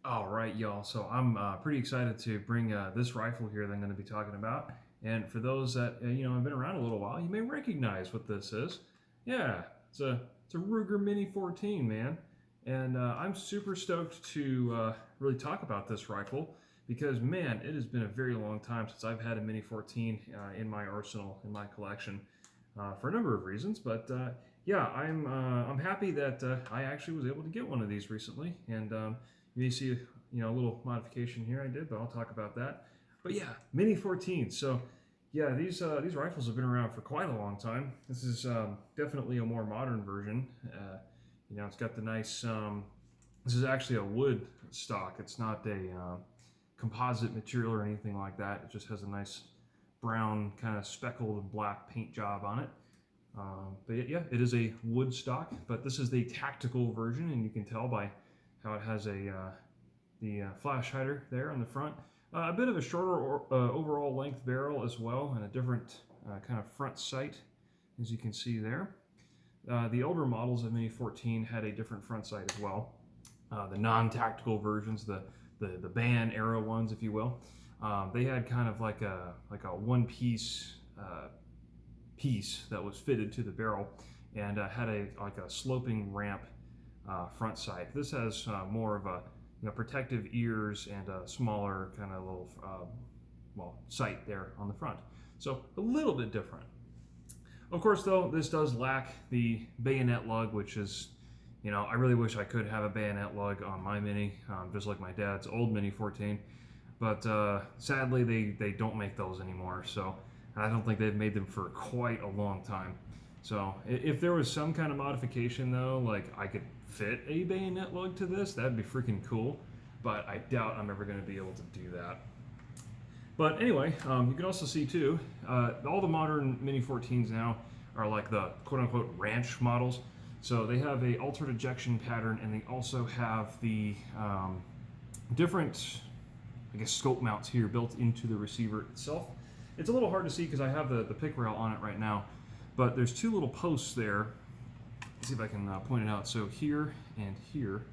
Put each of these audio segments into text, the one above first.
All right, y'all. So I'm pretty excited to bring this rifle here that I'm going to be talking about. And for those that have been around a little while, you may recognize what this is. Yeah, it's a Ruger Mini 14, man. And I'm super stoked to really talk about this rifle because, man, it has been a very long time since I've had a Mini 14 in my arsenal, in my collection, for a number of reasons. But yeah, I'm happy that I actually was able to get one of these recently, and you may see a little modification here I did, but I'll talk about that. But yeah, Mini 14. So yeah, these rifles have been around for quite a long time. This is definitely a more modern version. It's got the nice. This is actually a wood stock. It's not a composite material or anything like that. It just has a nice brown kind of speckled and black paint job on it. But yeah, it is a wood stock, but this is the tactical version, and you can tell by how it has the flash hider there on the front. A bit of a shorter overall length barrel as well, and a different kind of front sight, as you can see there. The older models of Mini 14 had a different front sight as well. The non-tactical versions, the band arrow ones, if you will, they had kind of like a one-piece piece that was fitted to the barrel and had a sloping ramp front sight. This has more of a protective ears and a smaller kind of little sight there on the front. So a little bit different. Of course, though, this does lack the bayonet lug, which is, I really wish I could have a bayonet lug on my Mini, just like my dad's old Mini 14. But sadly, they don't make those anymore. So I don't think they've made them for quite a long time. So if there was some kind of modification though, like I could fit a bayonet lug to this, that'd be freaking cool. But I doubt I'm ever going to be able to do that. But anyway, you can also see too, all the modern Mini 14s now are like the quote-unquote ranch models. So they have a altered ejection pattern, and they also have the different, scope mounts here built into the receiver itself. It's a little hard to see because I have the pick rail on it right now, but there's two little posts there. Let's see if I can point it out. So here and here,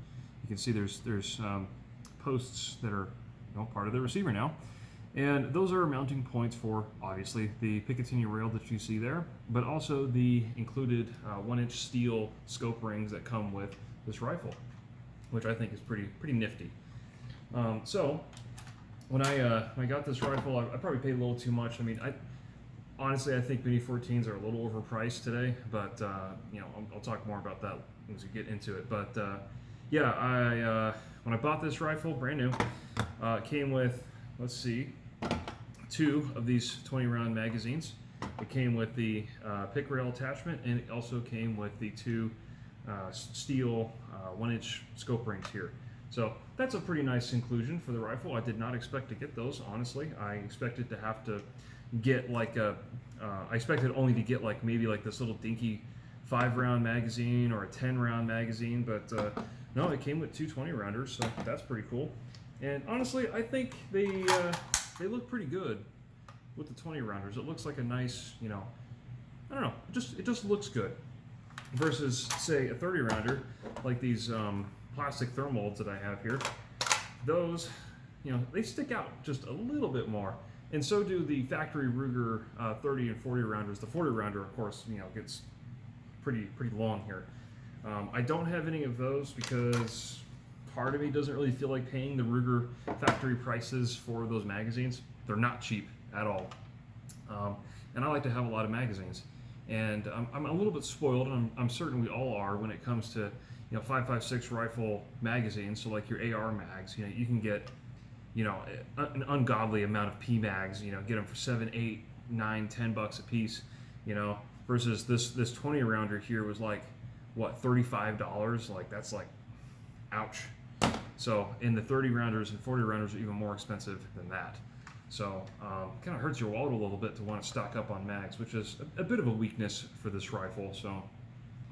you can see there's posts that are part of the receiver now. And those are mounting points for, obviously, the Picatinny rail that you see there, but also the included 1-inch steel scope rings that come with this rifle, which I think is pretty nifty. So when I got this rifle, I probably paid a little too much. I mean, honestly, I think Mini 14s are a little overpriced today, but I'll talk more about that as we get into it. But yeah, when I bought this rifle, brand new, it came with, let's see, 2 of these 20-round magazines. It came with the pick rail attachment, and it also came with the 2 steel 1-inch scope rings here. So that's a pretty nice inclusion for the rifle. I did not expect to get those, honestly. I expected to have to get like I expected only to get maybe this little dinky 5-round magazine or a 10-round magazine, but no, it came with 2 20-rounders, so that's pretty cool. And honestly, I think they look pretty good with the 20-rounders. It looks like a nice, I don't know, it just looks good versus, say, a 30-rounder like these plastic thermolds that I have here. Those, they stick out just a little bit more, and so do the factory Ruger 30 and 40 rounders. The 40 rounder, of course, gets pretty long here. I don't have any of those because part of me doesn't really feel like paying the Ruger factory prices for those magazines. They're not cheap at all, and I like to have a lot of magazines. And I'm a little bit spoiled, and I'm certain we all are when it comes to 5.56 rifle magazines. So like your AR mags, you can get an ungodly amount of P mags. Get them for $7, $8, $9, $10 a piece. Versus this 20 rounder here was like what, $35? Like that's like, ouch. So in the 30 rounders and 40 rounders are even more expensive than that. So kind of hurts your wallet a little bit to want to stock up on mags, which is a bit of a weakness for this rifle. So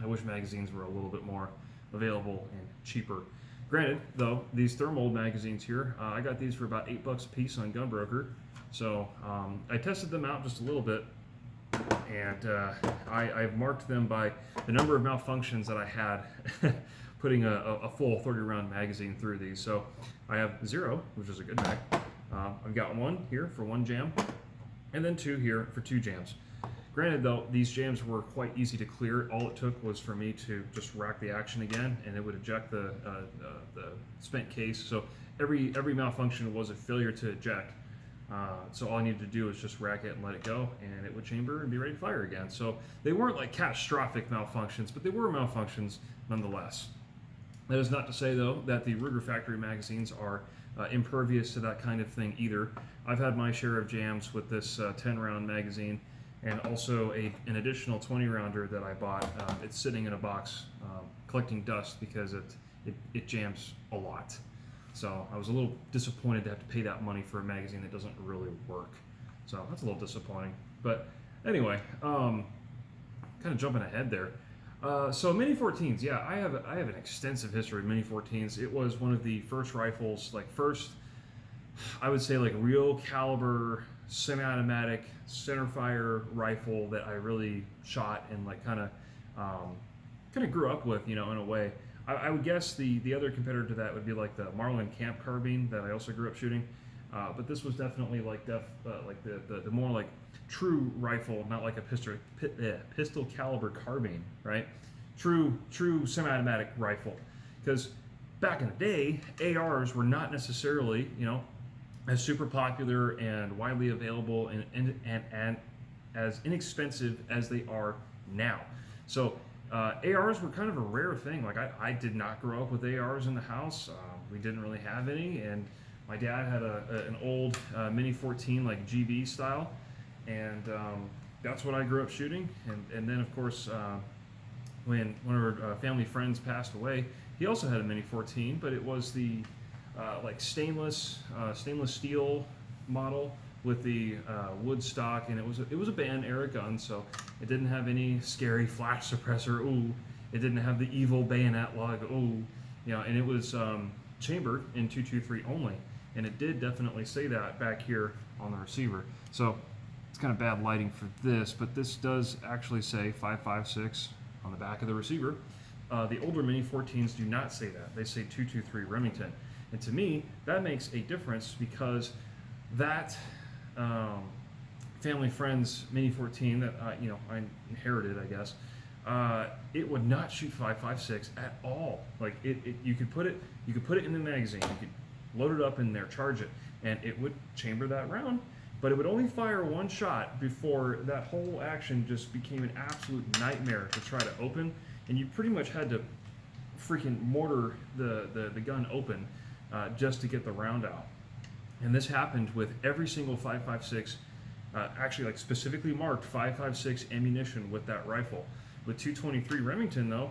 I wish magazines were a little bit more available and cheaper. Granted, though, these Thermold magazines here, I got these for about $8 a piece on Gunbroker. So I tested them out just a little bit, and I've marked them by the number of malfunctions that I had putting a full 30 round magazine through these. So I have 0, which is a good mag. I've got 1 here for 1 jam, and then 2 here for 2 jams. Granted, though, these jams were quite easy to clear. All it took was for me to just rack the action again, and it would eject the spent case. So every malfunction was a failure to eject. So all I needed to do was just rack it and let it go, and it would chamber and be ready to fire again. So they weren't like catastrophic malfunctions, but they were malfunctions nonetheless. That is not to say, though, that the Ruger factory magazines are impervious to that kind of thing either. I've had my share of jams with this 10-round magazine, and also an additional 20-rounder that I bought. It's sitting in a box collecting dust because it jams a lot. So I was a little disappointed to have to pay that money for a magazine that doesn't really work. So that's a little disappointing. But anyway, kind of jumping ahead there. So Mini 14s, yeah, I have an extensive history of Mini 14s. It was one of the first rifles, I would say like real caliber, semi-automatic, centerfire rifle that I really shot and like kind of grew up with, in a way. I would guess the other competitor to that would be like the Marlin Camp carbine that I also grew up shooting. But this was definitely like the more like true rifle, not like a pistol caliber carbine, right? True semi-automatic rifle. Because back in the day, ARs were not necessarily, as super popular and widely available and as inexpensive as they are now. So ARs were kind of a rare thing. Like I did not grow up with ARs in the house. We didn't really have any, and my dad had an old Mini 14 like GB style, and that's what I grew up shooting. And then of course when one of our family friends passed away, he also had a Mini 14, but it was the like stainless steel model with the wood stock, and it was a band era gun, so it didn't have any scary flash suppressor. Ooh, it didn't have the evil bayonet lug. Ooh, and it was chambered in 223 only, and it did definitely say that back here on the receiver. So it's kind of bad lighting for this, but this does actually say 5.56 on the back of the receiver. The older Mini 14s do not say that. They say 223 Remington. And to me, that makes a difference because that family friend's Mini 14 that I inherited, I guess, it would not shoot 5.56 at all. Like you could put it in the magazine, you could load it up in there, charge it, and it would chamber that round. But it would only fire 1 shot before that whole action just became an absolute nightmare to try to open, and you pretty much had to freaking mortar the gun open just to get the round out. And this happened with every single 5.56, actually like specifically marked 5.56 ammunition with that rifle. With 223 Remington though,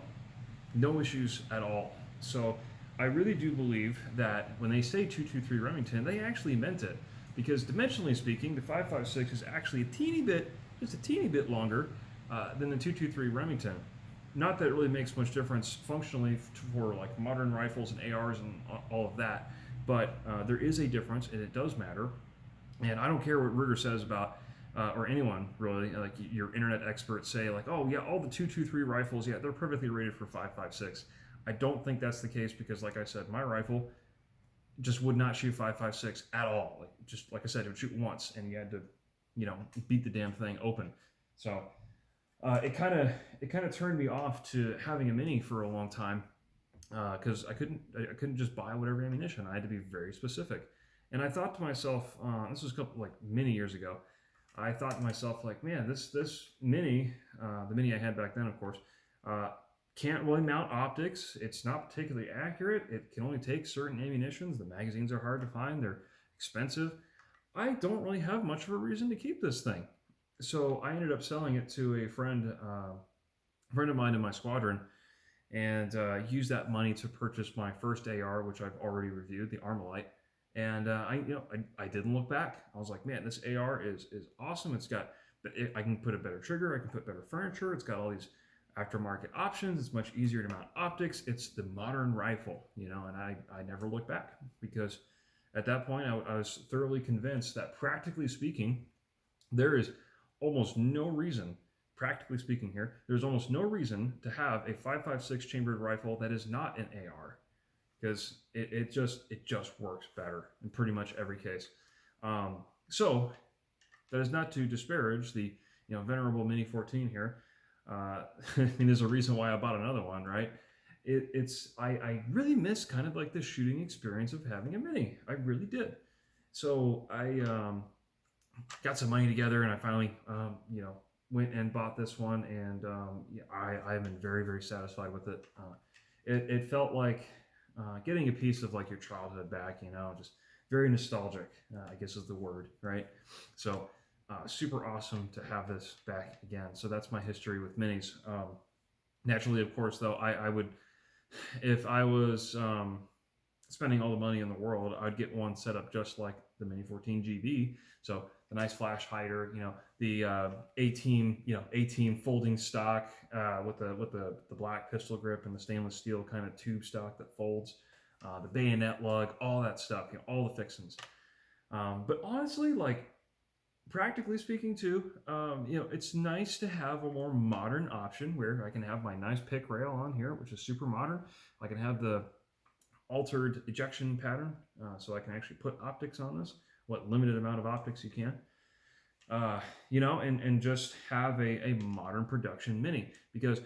no issues at all. So I really do believe that when they say 223 Remington, they actually meant it. Because dimensionally speaking, the 5.56 is actually just a teeny bit longer than the 223 Remington. Not that it really makes much difference functionally for like modern rifles and ARs and all of that, but there is a difference, and it does matter. And I don't care what Ruger says about, or anyone really, like your internet experts say like, oh yeah, all the 223 rifles, yeah, they're perfectly rated for 5.56. I don't think that's the case because, like I said, my rifle just would not shoot 5.56 at all. Like I said, it would shoot once, and you had to, beat the damn thing open. So it kind of turned me off to having a Mini for a long time because I couldn't just buy whatever ammunition. I had to be very specific. And I thought to myself, this was many years ago. I thought to myself, like, man, this Mini, the Mini I had back then, of course, can't really mount optics. It's not particularly accurate. It can only take certain ammunitions. The magazines are hard to find. They're expensive. I don't really have much of a reason to keep this thing. So I ended up selling it to a friend of mine in my squadron, and used that money to purchase my first AR, which I've already reviewed, the Armalite. And I didn't look back. I was like, man, this AR is awesome. I can put a better trigger. I can put better furniture. It's got all these aftermarket options. It's much easier to mount optics. It's the modern rifle, and I never looked back because at that point I was thoroughly convinced that practically speaking, there is almost no reason practically speaking here, there's almost no reason to have a 5.56 chambered rifle that is not an AR, because it just works better in pretty much every case. So that is not to disparage the venerable Mini 14 here. I mean, there's a reason why I bought another one, right? I really miss kind of like the shooting experience of having a Mini. I really did. So I got some money together, and I finally went and bought this one, and I've been very, very satisfied with it. It felt like getting a piece of like your childhood back, just very nostalgic, I guess is the word, right? So super awesome to have this back again. So that's my history with minis. Naturally, of course, though, I would, if I was spending all the money in the world, I'd get one set up just like the Mini 14 GB. So the nice flash hider, the 18 folding stock with the black pistol grip and the stainless steel kind of tube stock that folds, the bayonet lug, all that stuff, all the fixings. But honestly, like practically speaking too, it's nice to have a more modern option where I can have my nice pick rail on here, which is super modern. I can have the altered ejection pattern, so I can actually put optics on this, what limited amount of optics you can, and just have a modern production Mini, because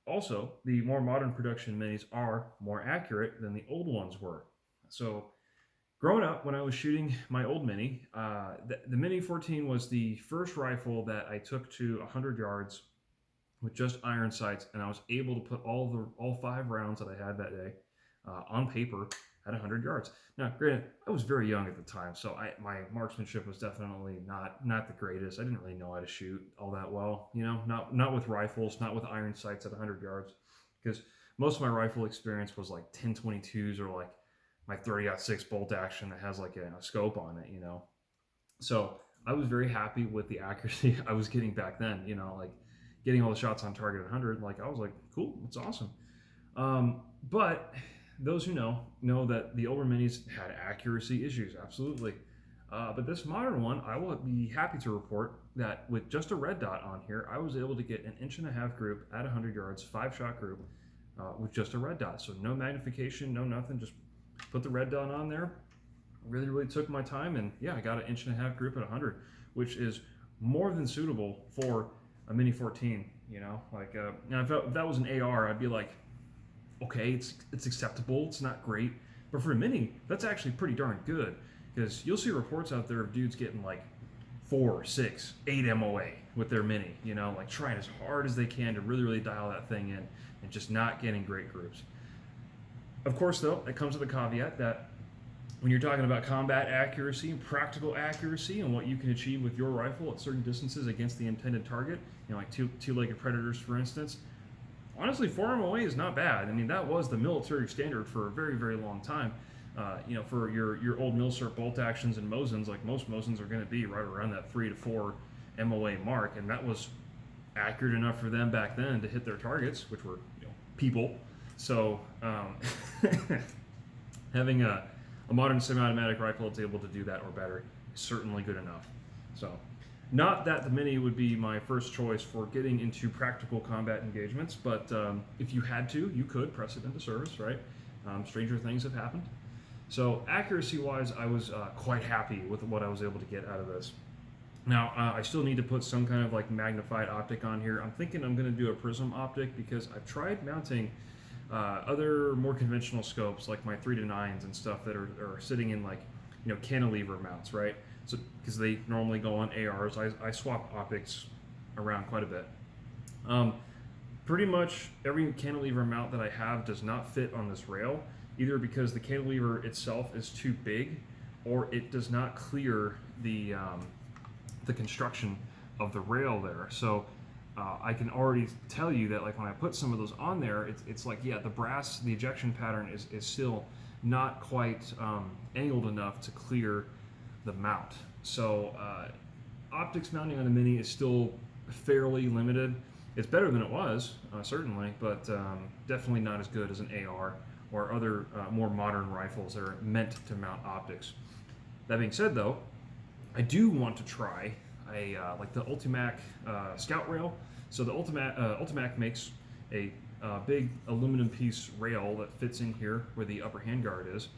also the more modern production Minis are more accurate than the old ones were. So growing up, when I was shooting my old Mini, the Mini 14 was the first rifle that I took to 100 yards with just iron sights, and I was able to put all 5 rounds that I had that day on paper at 100 yards. Now, granted, I was very young at the time, so my marksmanship was definitely not the greatest. I didn't really know how to shoot all that well, not with rifles, not with iron sights at 100 yards, because most of my rifle experience was like 10-22s or like my 30-06 bolt action that has like a scope on it, So I was very happy with the accuracy I was getting back then, like getting all the shots on target at 100. Like I was like, cool, it's awesome. But those who know that the older minis had accuracy issues, absolutely. But this modern one, I will be happy to report that with just a red dot on here, I was able to get an 1.5-inch group at 100 yards, 5-shot group with just a red dot. So no magnification, no nothing, just put the red dot on there. Really, really took my time, and yeah, I got an 1.5-inch group at 100, which is more than suitable for a Mini 14. Like now if that was an AR, I'd be like, okay, it's acceptable, it's not great, but for a Mini, that's actually pretty darn good, because you'll see reports out there of dudes getting like 4, 6, 8 MOA with their Mini, like trying as hard as they can to really, really dial that thing in and just not getting great groups. Of course, though, it comes with a caveat that when you're talking about combat accuracy and practical accuracy and what you can achieve with your rifle at certain distances against the intended target, like two-legged predators, for instance, honestly, 4 MOA is not bad. I mean, that was the military standard for a very, very long time. For your old Milsurp bolt actions and Mosins, like most Mosins are going to be right around that 3 to 4 MOA mark, and that was accurate enough for them back then to hit their targets, which were people. So having a modern semi-automatic rifle that's able to do that or better is certainly good enough. So not that the Mini would be my first choice for getting into practical combat engagements, but if you had to, you could press it into service, right? Stranger things have happened. So accuracy-wise, I was quite happy with what I was able to get out of this. Now, I still need to put some kind of like magnified optic on here. I'm thinking I'm going to do a prism optic, because I've tried mounting other more conventional scopes like my 3-9s and stuff that are sitting in like cantilever mounts, right? So because they normally go on ARs, I swap optics around quite a bit. Pretty much every cantilever mount that I have does not fit on this rail, either because the cantilever itself is too big, or it does not clear the construction of the rail there. So I can already tell you that like when I put some of those on there, it's like, yeah, the ejection pattern is still not quite angled enough to clear the mount. So optics mounting on the Mini is still fairly limited. It's better than it was, certainly, but definitely not as good as an AR or other more modern rifles that are meant to mount optics. That being said, though, I do want to try like the Ultimac scout rail. So the Ultimac makes a big aluminum piece rail that fits in here where the upper handguard is,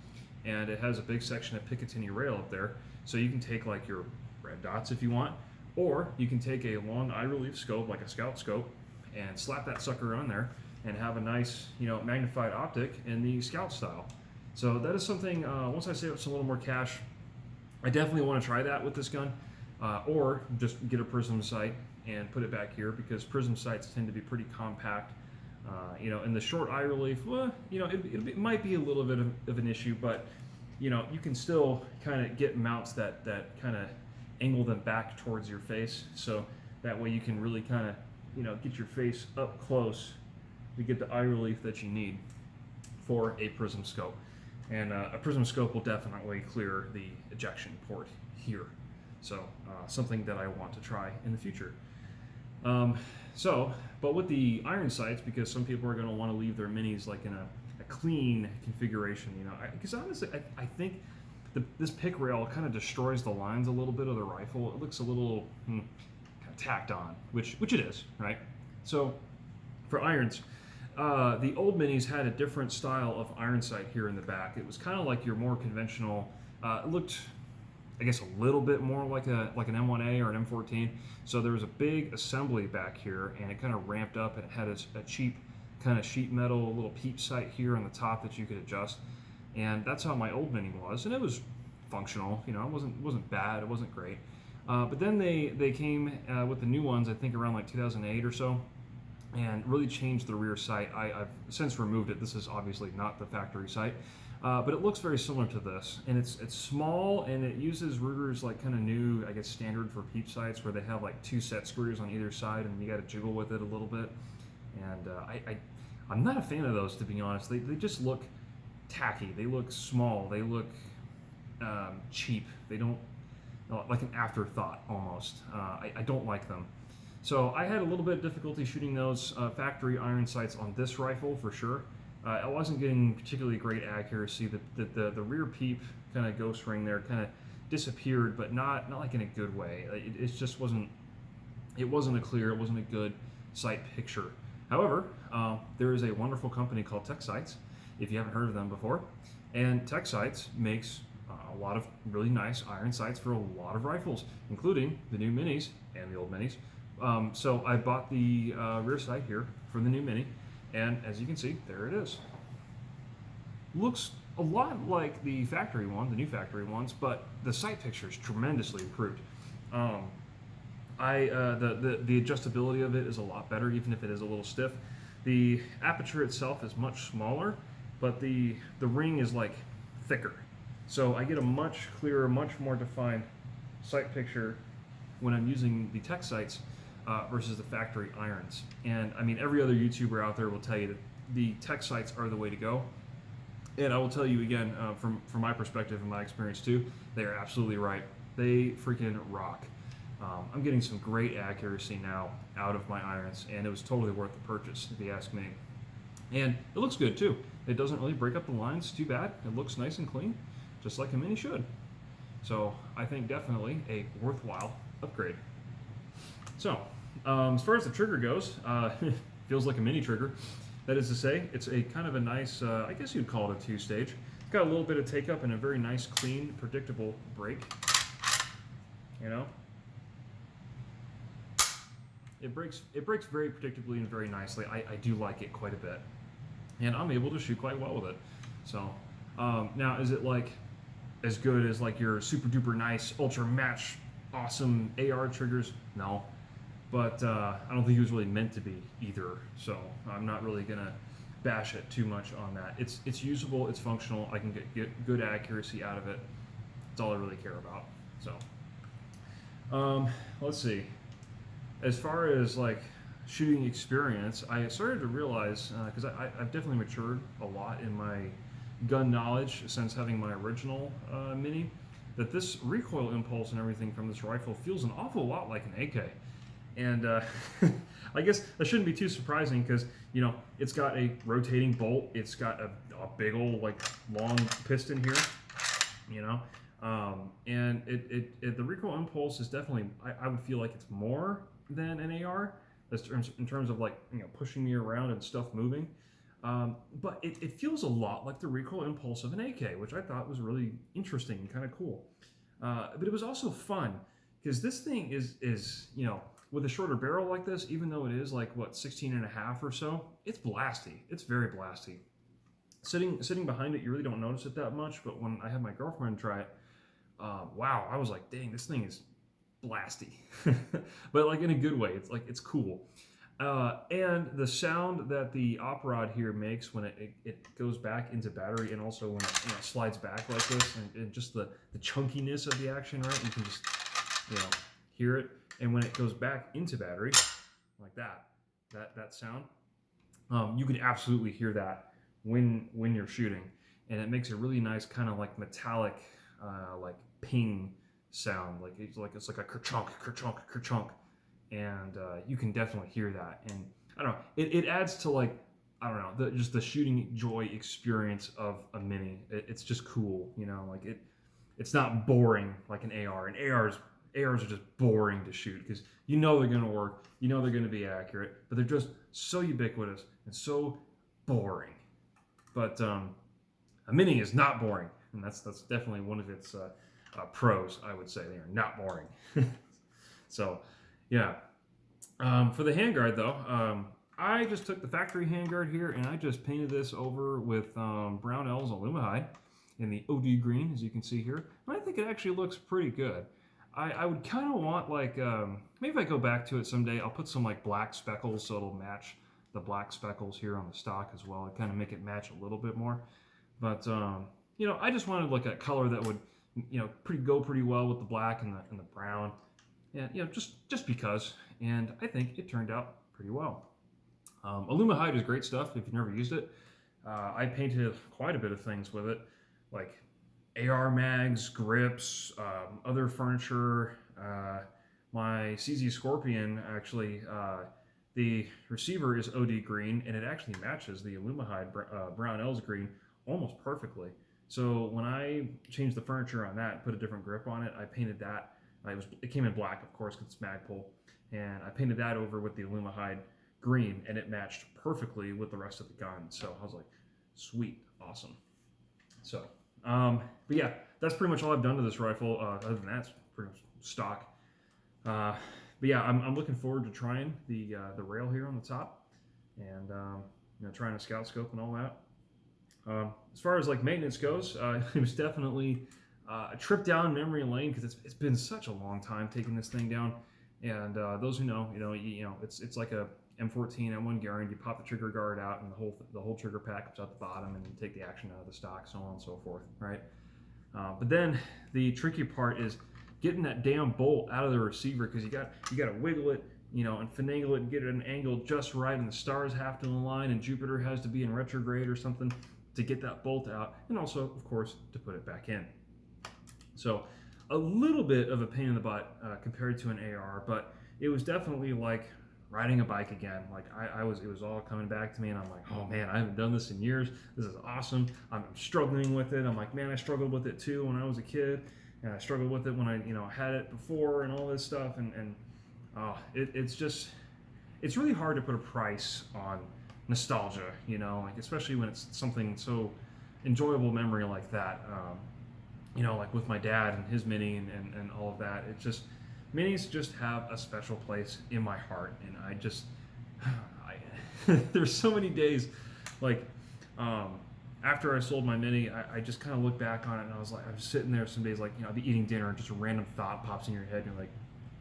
and it has a big section of Picatinny rail up there. So you can take like your red dots if you want, or you can take a long eye relief scope like a scout scope and slap that sucker on there and have a nice, magnified optic in the scout style. So that is something, once I save up some little more cash, I definitely want to try that with this gun, or just get a prism sight and put it back here, because prism sights tend to be pretty compact. And the short eye relief, well, it might be a little bit of an issue, but you can still kind of get mounts that kind of angle them back towards your face, so that way you can really kind of get your face up close to get the eye relief that you need for a prism scope. And a prism scope will definitely clear the ejection port here, so something that I want to try in the future. But with the iron sights, because some people are going to want to leave their minis like in a clean configuration, because honestly, I think this pick rail kind of destroys the lines a little bit of the rifle. It looks a little kind of tacked on, which it is, right? So for irons, the old minis had a different style of iron sight here in the back. It was kind of like your more conventional. It looked, I guess, a little bit more like an M1A or an M14. So there was a big assembly back here, and it kind of ramped up, and it had a cheap kind of sheet metal little peep sight here on the top that you could adjust. And that's how my old mini was, and it was functional. It wasn't bad. It wasn't great. But then they came with the new ones, I think around like 2008 or so, and really changed the rear sight. I've since removed it. This is obviously not the factory sight, but it looks very similar to this, and it's small, and it uses Ruger's like kind of new, I guess, standard for peep sights, where they have like 2 set screws on either side, and you got to jiggle with it a little bit. And I'm not a fan of those, to be honest. They just look tacky. They look small. They look cheap. They don't, like an afterthought almost. I don't like them. So I had a little bit of difficulty shooting those factory iron sights on this rifle for sure. I wasn't getting particularly great accuracy. The rear peep kind of ghost ring there kind of disappeared, but not like in a good way. It just wasn't. It wasn't a clear. It wasn't a good sight picture. However, there is a wonderful company called Tech Sights, if you haven't heard of them before, and Tech Sights makes a lot of really nice iron sights for a lot of rifles, including the new minis and the old minis. So I bought the rear sight here for the new mini, and as you can see, there it is. Looks a lot like the factory one, the new factory ones, but the sight picture is tremendously improved. The adjustability of it is a lot better, even if it is a little stiff. The aperture itself is much smaller, but the ring is like thicker. So I get a much clearer, much more defined sight picture when I'm using the Tech Sights versus the factory irons. And I mean, every other YouTuber out there will tell you that the Tech Sights are the way to go. And I will tell you again, from my perspective and my experience too, they are absolutely right. They freaking rock. I'm getting some great accuracy now out of my irons, and it was totally worth the purchase, if you ask me. And it looks good too. It doesn't really break up the lines too bad. It looks nice and clean, just like a mini should. So I think definitely a worthwhile upgrade. So as far as the trigger goes, feels like a mini trigger. That is to say, it's a kind of a nice, I guess you'd call it a 2-stage. It's got a little bit of take up and a very nice, clean, predictable break. It breaks very predictably and very nicely. I do like it quite a bit, and I'm able to shoot quite well with it. So now, is it like as good as like your super duper nice ultra match awesome AR triggers? No, but I don't think it was really meant to be either. So I'm not really gonna bash it too much on that. It's usable, it's functional. I can get good accuracy out of it. That's all I really care about. So let's see. As far as like shooting experience, I started to realize, because I've definitely matured a lot in my gun knowledge since having my original Mini, that this recoil impulse and everything from this rifle feels an awful lot like an AK. And I guess that shouldn't be too surprising, because it's got a rotating bolt, it's got a big old like long piston here, and the recoil impulse is definitely, I would feel like it's more than an AR, in terms of like pushing me around and stuff moving. But it feels a lot like the recoil impulse of an AK, which I thought was really interesting and kind of cool. But it was also fun because this thing is with a shorter barrel like this, even though it is like what 16 and a half or so, it's blasty. It's very blasty. Sitting behind it, you really don't notice it that much. But when I had my girlfriend try it, wow, I was like, dang, this thing is blasty, but like in a good way. It's like it's cool. And the sound that the op rod here makes when it goes back into battery, and also when it slides back like this, and just the chunkiness of the action, right? You can just hear it. And when it goes back into battery, like that sound, you can absolutely hear that when you're shooting, and it makes a really nice kind of like metallic, like ping sound, like it's like a kerchunk, kerchunk, kerchunk, and you can definitely hear that. And I don't know, it adds to like, I don't know, just the shooting joy experience of a Mini. It's just cool, like it's not boring like an AR. And ARs are just boring to shoot because they're going to work, they're going to be accurate, but they're just so ubiquitous and so boring. But a Mini is not boring, and that's definitely one of its pros. I would say they are not boring. So, yeah. For the handguard though, I just took the factory handguard here and I just painted this over with Brownells Alumahide in the OD green, as you can see here. And I think it actually looks pretty good. I would kind of want like, maybe if I go back to it someday, I'll put some like black speckles so it'll match the black speckles here on the stock as well, and kind of make it match a little bit more. But I just wanted like a color that would go pretty well with the black and the brown, and just because. And I think it turned out pretty well. Alumahide is great stuff if you've never used it. I painted quite a bit of things with it, like AR mags, grips, other furniture. My CZ Scorpion, actually, the receiver is OD green, and it actually matches the Alumahide Brownells green almost perfectly. So when I changed the furniture on that, put a different grip on it, I painted that. It came in black, of course, because it's Magpul, and I painted that over with the Alumahide green, and it matched perfectly with the rest of the gun. So I was like, sweet, awesome. So, but yeah, that's pretty much all I've done to this rifle. Other than that, it's pretty much stock. But yeah, I'm looking forward to trying the rail here on the top, and trying a scout scope and all that. As far as like maintenance goes, it was definitely a trip down memory lane because it's been such a long time taking this thing down. And those who know, it's like a M14 M1 Garand. You pop the trigger guard out, and the whole trigger pack comes out the bottom, and you take the action out of the stock, so on and so forth, right? But then the tricky part is getting that damn bolt out of the receiver, because you got to wiggle it, and finagle it and get it at an angle just right, and the stars have to align, and Jupiter has to be in retrograde or something to get that bolt out, and also, of course, to put it back in. So a little bit of a pain in the butt compared to an AR, but it was definitely like riding a bike again. Like it was all coming back to me, and I'm like, oh man, I haven't done this in years. This is awesome. I'm struggling with it. I'm like, man, I struggled with it too when I was a kid, and I struggled with it when I had it before and all this stuff, and it's really hard to put a price on nostalgia, like especially when it's something so enjoyable memory like that. Like with my dad and his Mini and all of that. It just, Minis just have a special place in my heart, and there's so many days, like after I sold my Mini, I just kind of look back on it, and I was like, I'm sitting there some days, like I'd be eating dinner, and just a random thought pops in your head, and you're like,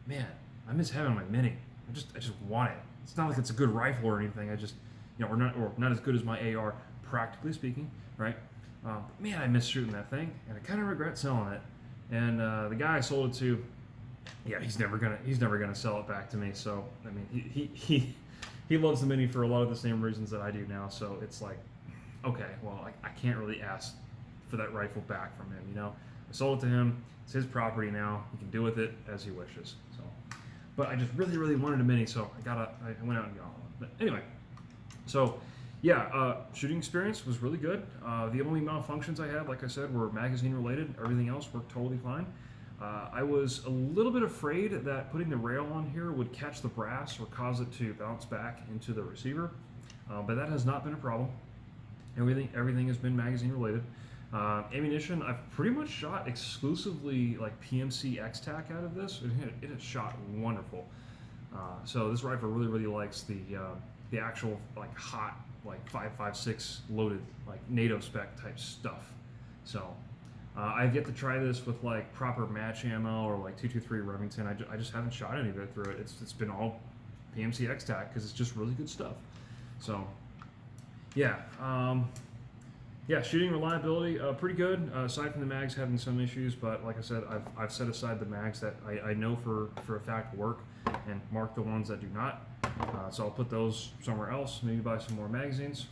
man, I miss having my Mini. I just want it. It's not like it's a good rifle or anything. I just, or not as good as my AR, practically speaking, right? Man, I miss shooting that thing, and I kind of regret selling it. And the guy I sold it to, yeah, he's never gonna sell it back to me. So I mean, he loves the Mini for a lot of the same reasons that I do now. So it's like, okay, well, I can't really ask for that rifle back from him. I sold it to him. It's his property now. He can do with it as he wishes. So, but I just really, really wanted a Mini, so I went out and got one. But anyway, so. Yeah, shooting experience was really good. The only malfunctions I had, like I said, were magazine related. Everything else worked totally fine. I was a little bit afraid that putting the rail on here would catch the brass or cause it to bounce back into the receiver, but that has not been a problem. Everything has been magazine related. Ammunition, I've pretty much shot exclusively like PMC X-Tac out of this. It has shot wonderful. So this rifle really likes the actual like hot like 5.56 loaded like NATO spec type stuff. So I've yet to try this with like proper match ammo or like 223 Remington. I just haven't shot any of it through it. It's been all PMC X-Tac because it's just really good stuff. So yeah, yeah, shooting reliability pretty good. Aside from the mags having some issues, but like I said, I've set aside the mags that I know for a fact work and marked the ones that do not. So I'll put those somewhere else. Maybe buy some more magazines.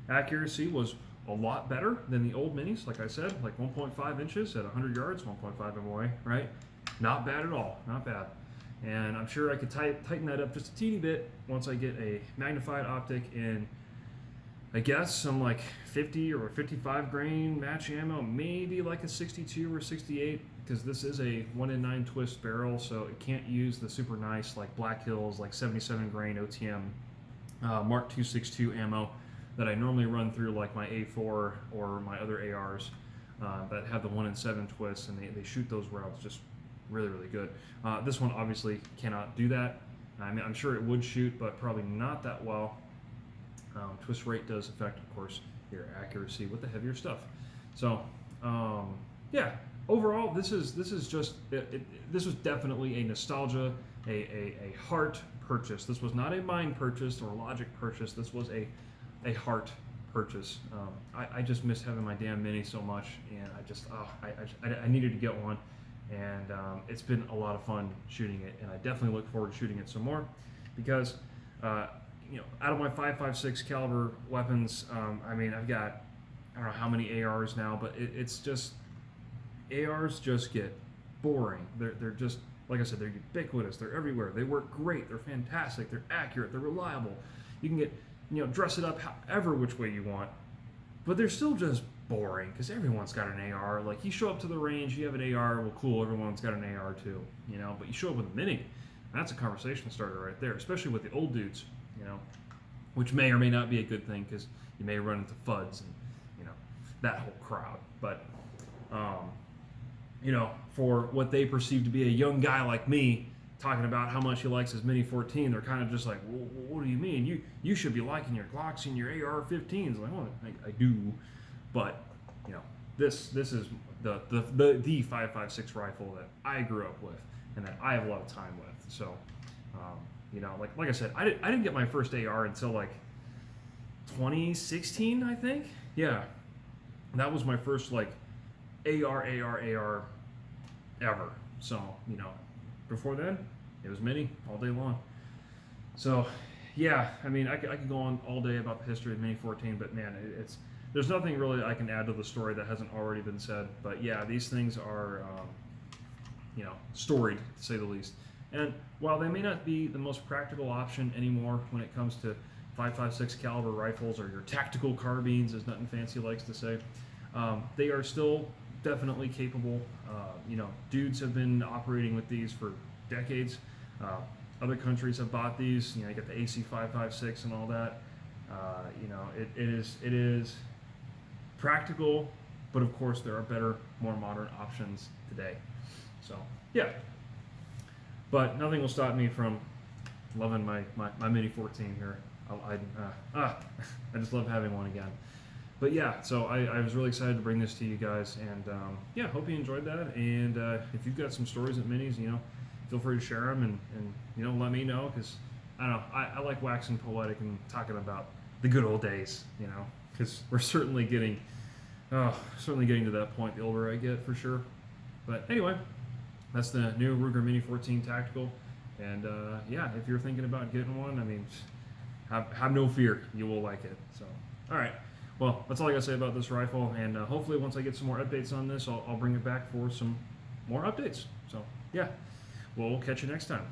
Accuracy was a lot better than the old minis, like I said, like 1.5 inches at 100 yards, 1.5 MOA, right? Not bad at all, not bad. And I'm sure I could tighten that up just a teeny bit once I get a magnified optic in, I guess, some like 50 or 55 grain match ammo, maybe like a 62 or 68, because this is a 1 in 9 twist barrel, so it can't use the super nice like Black Hills like 77 grain OTM Mark 262 ammo that I normally run through like my A4 or my other ARs that have the 1 in 7 twists, and they shoot those rounds just really good. This one obviously cannot do that. I mean, I'm sure it would shoot, but probably not that well. Twist rate does affect, of course, your accuracy with the heavier stuff. So yeah, overall, this is just this was definitely a nostalgia, a heart purchase. This was not a mind purchase or a logic purchase. This was a heart purchase. I just miss having my damn mini so much, and I needed to get one, and it's been a lot of fun shooting it, and I definitely look forward to shooting it some more, because you know, out of my 5.56 caliber weapons, I mean, I've got, I don't know how many ARs now, but it's just, ARs just get boring. They're just, like I said, they're ubiquitous, they're everywhere, they work great, they're fantastic, they're accurate, they're reliable. You can get, you know, dress it up however which way you want, but they're still just boring, because everyone's got an AR. Like, you show up to the range, you have an AR, well, cool, everyone's got an AR too, you know, but you show up with a mini, that's a conversation starter right there, especially with the old dudes, you know, which may or may not be a good thing, because you may run into FUDs and, you know, that whole crowd. But, you know, for what they perceive to be a young guy like me, talking about how much he likes his Mini 14, they're kind of just like, well, what do you mean? You should be liking your Glocks and your AR-15s. Like, well, I do, but you know, this is the 5.56 rifle that I grew up with and that I have a lot of time with. So, you know, like I said, I didn't get my first AR until like 2016, I think. Yeah, that was my first like AR ever. So, you know, before then, it was Mini all day long. So, yeah, I mean, I could go on all day about the history of Mini 14, but man, there's nothing really I can add to the story that hasn't already been said. But yeah, these things are, you know, storied, to say the least. And while they may not be the most practical option anymore when it comes to 5.56 caliber rifles or your tactical carbines, as Nothing Fancy likes to say, they are still definitely capable. You know, dudes have been operating with these for decades. Other countries have bought these. You know, you got the AC 5.56 and all that. You know, it is practical, but of course there are better, more modern options today. So yeah, but nothing will stop me from loving my Mini 14 here. I just love having one again. But yeah, so I was really excited to bring this to you guys, and yeah, hope you enjoyed that. And if you've got some stories at minis, you know, feel free to share them, and you know, let me know, because I don't know, I like waxing poetic and talking about the good old days, you know, because we're certainly getting to that point the older I get, for sure. But anyway, that's the new Ruger Mini 14 Tactical, and yeah, if you're thinking about getting one, I mean, have no fear, you will like it. So, all right. Well, that's all I got to say about this rifle, and hopefully once I get some more updates on this, I'll bring it back for some more updates. So, yeah, we'll catch you next time.